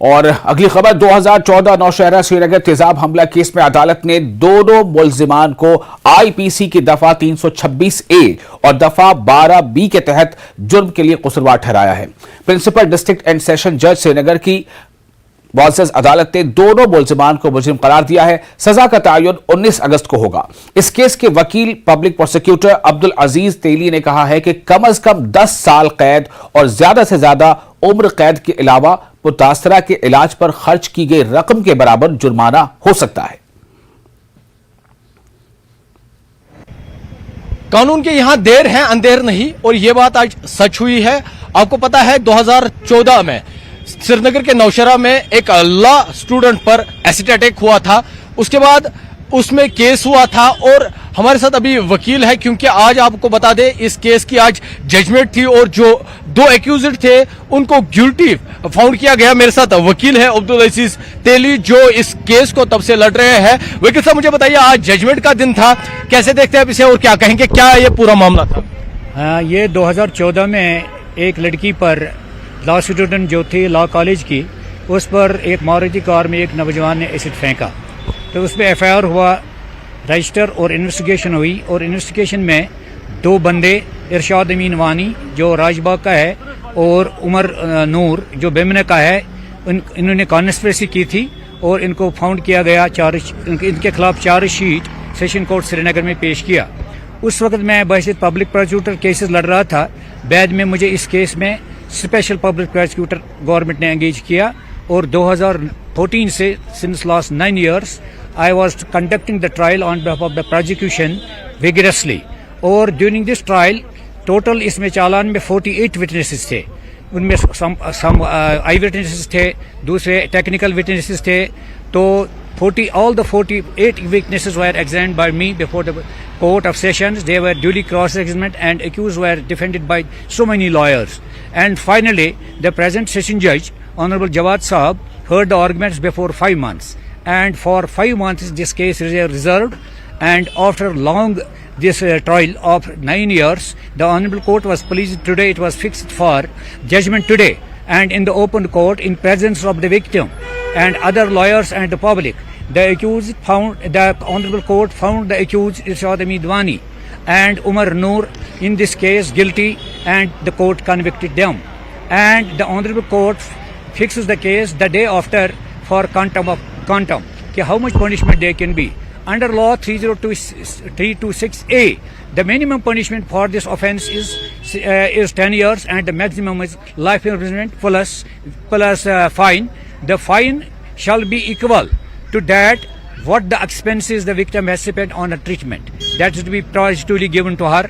اور اگلی خبر 2014 نوشیرا سرینگر تیزاب حملہ کیس میں عدالت نے دونوں ملزمان کو آئی پی سی کی دفعہ 326A اور دفعہ 12B کے تحت جرم کے لیے قصوروار ٹھہرایا ہے۔ پرنسپل ڈسٹرکٹ اینڈ سیشن جج سرینگر کی معزز عدالت نے دونوں ملزمان کو مجرم قرار دیا ہے۔ سزا کا تعین 19 اگست کو ہوگا۔ اس کیس کے وکیل پبلک پروسیکیوٹر عبدالعزیز تیلی نے کہا ہے کہ کم از کم 10 سال قید اور زیادہ سے زیادہ عمر قید کے علاوہ متاثرہ کے علاج پر خرچ کی گئی رقم کے برابر جرمانہ ہو سکتا ہے۔ قانون کے یہاں دیر ہے اندھیر نہیں، اور یہ بات آج سچ ہوئی ہے۔ آپ کو پتا ہے 2014 میں سری نگر کے نوشیرا میں ایک لا اسٹوڈنٹ پر ایسڈ اٹیک ہوا تھا، اس کے بعد اس میں کیس ہوا تھا، اور ہمارے ساتھ ابھی وکیل ہے کیونکہ آج آپ کو بتا دیں اس کیس کی آج ججمنٹ تھی اور جو 2 ایکیوزڈ تھے ان کو گلٹی فاؤنڈ کیا گیا۔ میرے ساتھ وکیل ہے عبدالعزیز تیلی جو اس کیس کو تب سے لڑ رہے ہیں۔ وکیل صاحب مجھے بتائیے، آج ججمنٹ کا دن تھا، کیسے دیکھتے ہیں اسے اور کیا کہیں گے، کیا یہ پورا معاملہ تھا؟ یہ 2014 میں ایک لڑکی پر لا اسٹوڈنٹ جو تھی لا کالج کی، اس پر ایک ماروتی کار میں ایک نوجوان نے ایسڈ پھینکا، تو اس پہ ایف آئی آر ہوا، رجسٹر اور انویسٹیگیشن ہوئی، اور انویسٹیگیشن میں 2 بندے ارشاد امین وانی جو راج باغ کا ہے اور عمر نور جو بیمنے کا ہے، انہوں نے کانسپریسی کی تھی اور ان کو فاؤنڈ کیا گیا، ان کے خلاف چارج شیٹ سیشن کورٹ سری نگر میں پیش کیا۔ اس وقت میں بحیثیت پبلک پروسیکیوٹر کیسز لڑ رہا تھا، بعد میں مجھے اس کیس میں اسپیشل پبلک پروسیکیوٹر گورنمنٹ نے انگیج کیا، اور 2014 سے since last 9 years I was conducting the trial on behalf of the prosecution vigorously, اور during this trial ٹوٹل اس میں چالان میں 48 witnesses تھے، ان میں some eye witnesses تھے، دوسرے ٹیکنیکل witnesses تھے، تو all the 48 witnesses were examined by me before the court of sessions. They were duly cross-examined and accused were defended by so many lawyers. And finally, the present session judge, Honorable Jawad Saab, heard the arguments before 5 months. And for 5 months this case is reserved, and after long this trial of 9 years, the Honorable Court was pleased today, it was fixed for judgment today, and in the open court in presence of the victim and other lawyers and the public. The Honorable Court found the accused Irshad Ahmed Wani and Umar Noor in this case guilty, and the court convicted them. And the Honorable Court fixes the case the day after for quantum, how much punishment they can be. Under law 326A, the minimum punishment for this offence is 10 years, and the maximum is life imprisonment plus fine. The fine shall be equal to that what the expenses the victim has spent on a treatment. That is to be positively given to her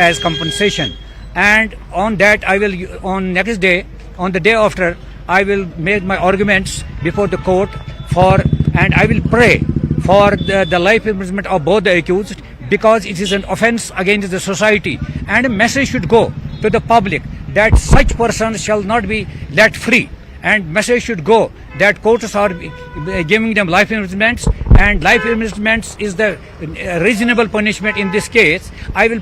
as compensation. And on that I will, on next day, on the day after, I will make my arguments before the court and I will pray for the life imprisonment of both the accused, because it is an offence against the society, and a message should go to the public that such persons shall not be let free, and message should go that courts are giving them life imprisonments, and life imprisonments is the reasonable punishment in this case. I will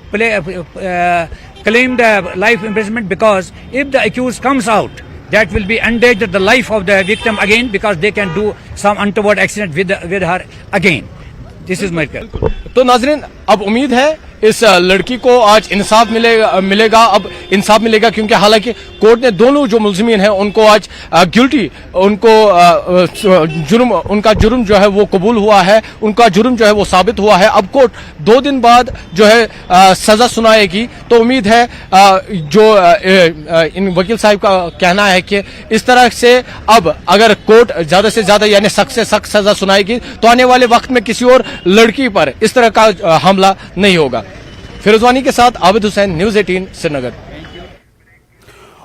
claim the life imprisonment, because if the accused comes out, that will be endanger the life of the victim again, because they can do some untoward accident with her again. This is my case. تو ناظرین، اب امید ہے اس لڑکی کو آج انصاف ملے گا، اب انصاف ملے گا، کیونکہ حالانکہ کورٹ نے دونوں جو ملزمین ہیں ان کو آج گلٹی، ان کا جرم جو ہے وہ قبول ہوا ہے، ان کا جرم جو ہے وہ ثابت ہوا ہے۔ اب کورٹ 2 دن بعد جو ہے سزا سنائے گی، تو امید ہے جو ان وکیل صاحب کا کہنا ہے کہ اس طرح سے اب اگر کورٹ زیادہ سے زیادہ یعنی سخت سے سخت سزا سنائے گی تو آنے والے وقت میں کسی اور لڑکی پر اس طرح کا حملہ نہیں ہوگا۔ فیروزوانی کے ساتھ عابد حسین، نیوز 18 سری نگر۔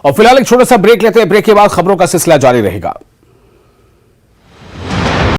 اور فی الحال ایک چھوٹا سا بریک لیتے ہیں، بریک کے بعد خبروں کا سلسلہ جاری رہے گا۔